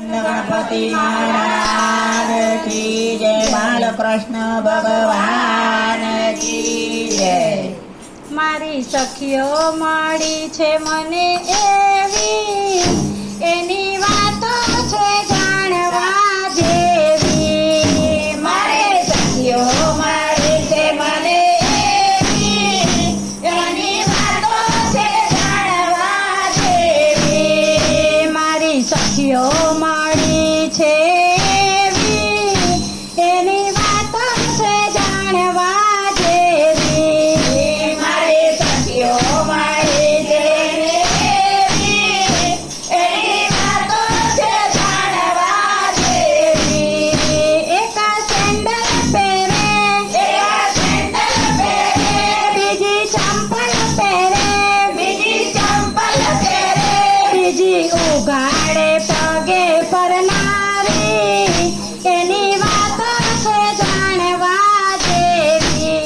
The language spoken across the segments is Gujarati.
गणपति महाराज की जय। बालकृष्ण भगवान की जय। મારી સખીઓ મળી છે મને એવી, એની વાતો છે જાણવા જેવી. મારે સખીઓ મળી છે મને એવી, એની વાતો છે જાણવા જેવી. મારી સખીઓ મળી છે એવી, એની વાતો છે જાણવા જેવી. મારે સખીઓ મળી છે એવી, એની વાતો છે જાણવા જેવી. એક સેન્ડલ પહેરે, એક સેન્ડલ પહેરે, બીજી ચંપલ પહેરે, બીજી ચંપલ પહેરે, બીજી ઉઘાડે પગે ફરનારી, એની વાતો છે જાણવા જેવી.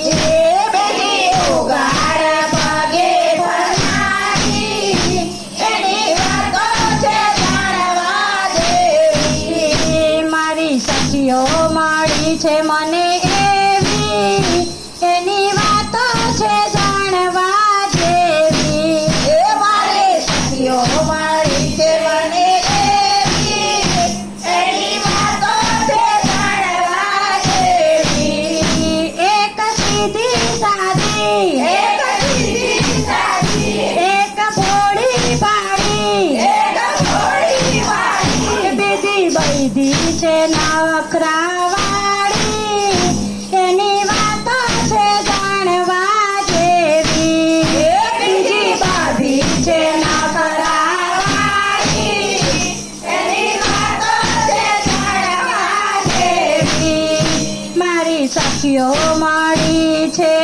બીજી ઉઘાડ પગે ફરનારી, એની વાતો છે જાણવા જેવી. મારી સખીઓ મળી છે મને એવી, એની વાતો છે જાણવા જેવી. મારે સખીઓ મળી છે મને એવી, એની વાતો છે જાણવા જેવી. એક સીધી સાદી, એક સીધી સાદી, એક ભોળી ભાળી, એક ભોળી વાળી, બીજી બૈધી છે નખરાવાળી, એની વાતો છે જાણવા જેવી. બીજી બાધી છે નખરાવાળી, એની વાતો છે જાણવા જેવી. મારી સખીઓ મળી છે